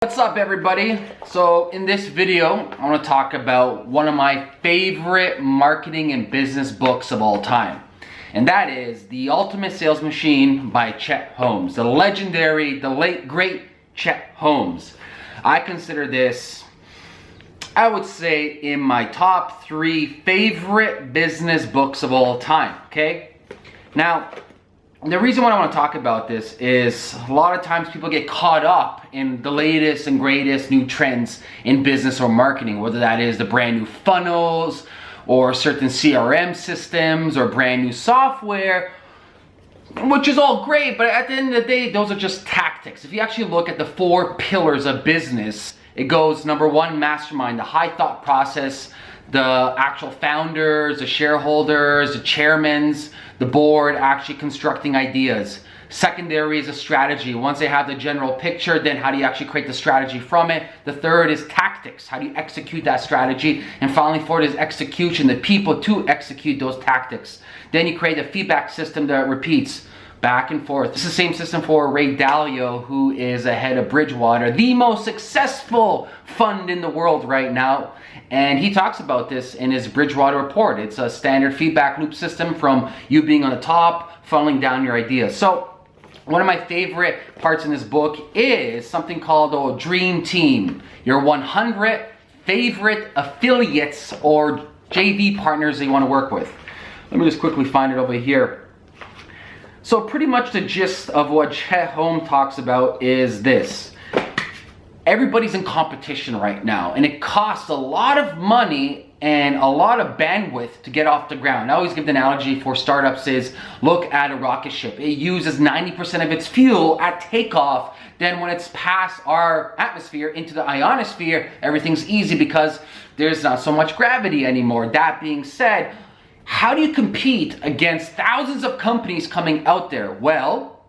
What's up everybody? So in this video, I want to talk about one of my favorite marketing and business books of all time. And that is The Ultimate Sales Machine by Chet Holmes. The legendary, the late great Chet Holmes. I consider this, I would say, in my top 3 favorite business books of all time, okay? Now, the reason why I want to talk about this is a lot of times people get caught up in the latest and greatest new trends in business or marketing, whether that is the brand new funnels or certain CRM systems or brand new software, which is all great, but at the end of the day, those are just tactics. If you actually look at the 4 pillars of business, it goes number 1, mastermind, the high thought process, the actual founders, the shareholders, the chairmans, the board actually constructing ideas. Secondary is a strategy. Once they have the general picture, then how do you actually create the strategy from it? The third is tactics. How do you execute that strategy? And finally, fourth is execution, the people to execute those tactics. Then you create a feedback system that repeats back and forth. This is the same system for Ray Dalio, who is a head of Bridgewater, the most successful fund in the world right now. And he talks about this in his Bridgewater report. It's a standard feedback loop system from you being on the top, funneling down your ideas. So one of my favorite parts in this book is something called the Dream Team. Your 100 favorite affiliates or JV partners that you want to work with. Let me just quickly find it over here. So pretty much the gist of what Chet Holmes talks about is this. Everybody's in competition right now, and it costs a lot of money and a lot of bandwidth to get off the ground. I always give the analogy for startups is, look at a rocket ship. It uses 90% of its fuel at takeoff. Then when it's past our atmosphere into the ionosphere, everything's easy because there's not so much gravity anymore. That being said, how do you compete against thousands of companies coming out there? Well,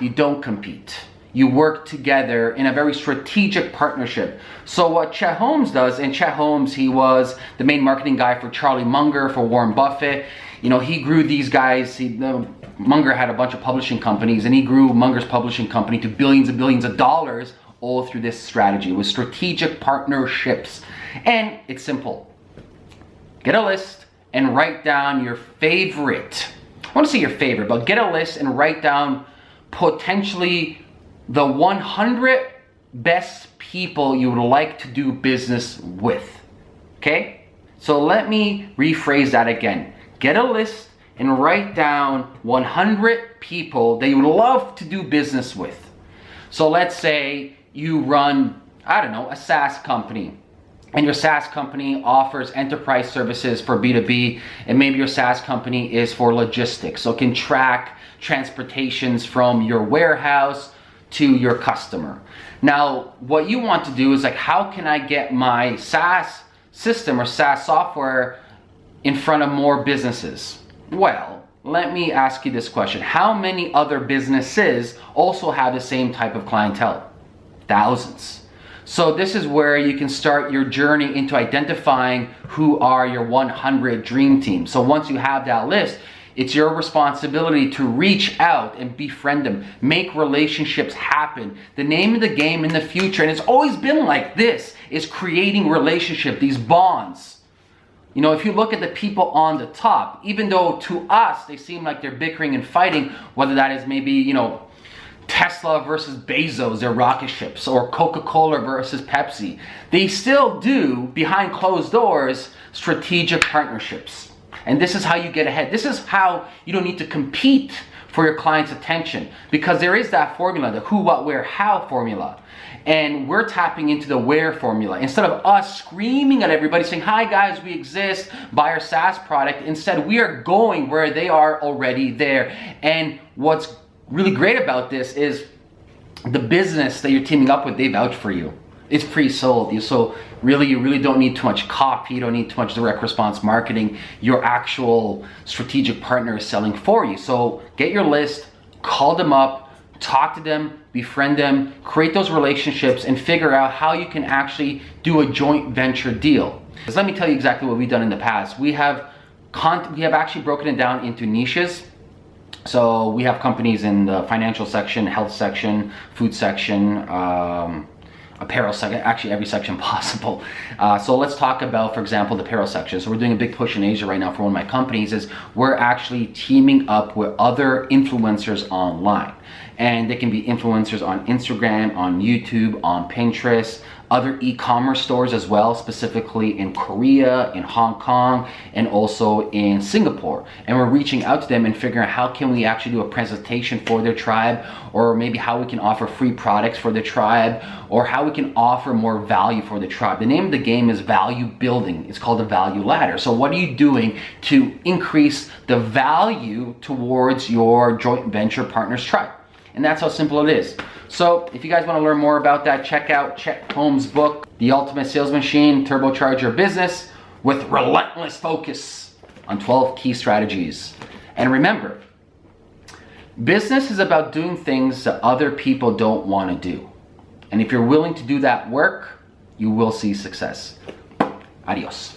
you don't compete. You work together in a very strategic partnership. So what Chet Holmes does, and Chet Holmes, he was the main marketing guy for Charlie Munger, for Warren Buffett. You know, he grew these guys. Munger had a bunch of publishing companies, and he grew Munger's publishing company to billions and billions of dollars all through this strategy with strategic partnerships. And it's simple. Get a list and write down your favorite. I want to say your favorite, but get a list and write down potentially the 100 best people you would like to do business with. Okay? So let me rephrase that again. Get a list and write down 100 people that you would love to do business with. So let's say you run, I don't know, a SaaS company. And your SaaS company offers enterprise services for B2B, and maybe your SaaS company is for logistics. So it can track transportations from your warehouse to your customer. Now, what you want to do is like, how can I get my SaaS system or SaaS software in front of more businesses? Well, let me ask you this question. How many other businesses also have the same type of clientele? Thousands. So this is where you can start your journey into identifying who are your 100 dream team. So once you have that list, it's your responsibility to reach out and befriend them, make relationships happen. The name of the game in the future, and it's always been like this, is creating relationship, these bonds. You know, if you look at the people on the top, even though to us they seem like they're bickering and fighting, whether that is maybe, you know, Tesla versus Bezos, their rocket ships, or Coca-Cola versus Pepsi, they still do, behind closed doors, strategic partnerships. And this is how you get ahead. This is how you don't need to compete for your client's attention, because there is that formula, the who, what, where, how formula. And we're tapping into the where formula. Instead of us screaming at everybody saying, hi guys, we exist, buy our SaaS product. Instead, we are going where they are already there. And what's really great about this is the business that you're teaming up with, they vouch for you. It's pre-sold. So really, you really don't need too much copy. You don't need too much direct response marketing. Your actual strategic partner is selling for you. So get your list, call them up, talk to them, befriend them, create those relationships, and figure out how you can actually do a joint venture deal. Because let me tell you exactly what we've done in the past. We have actually broken it down into niches. So we have companies in the financial section, health section, food section, apparel section, actually every section possible. So let's talk about, for example, the apparel section. So we're doing a big push in Asia right now for one of my companies. Is we're actually teaming up with other influencers online. And they can be influencers on Instagram, on YouTube, on Pinterest, other e-commerce stores as well, specifically in Korea, in Hong Kong, and also in Singapore. And we're reaching out to them and figuring out how can we actually do a presentation for their tribe, or maybe how we can offer free products for the tribe, or how we can offer more value for the tribe. The name of the game is value building. It's called the value ladder. So what are you doing to increase the value towards your joint venture partner's tribe? And that's how simple it is. So if you guys want to learn more about that, check out Chet Holmes' book, The Ultimate Sales Machine, Turbocharge Your Business, with relentless focus on 12 key strategies. And remember, business is about doing things that other people don't want to do. And if you're willing to do that work, you will see success. Adios.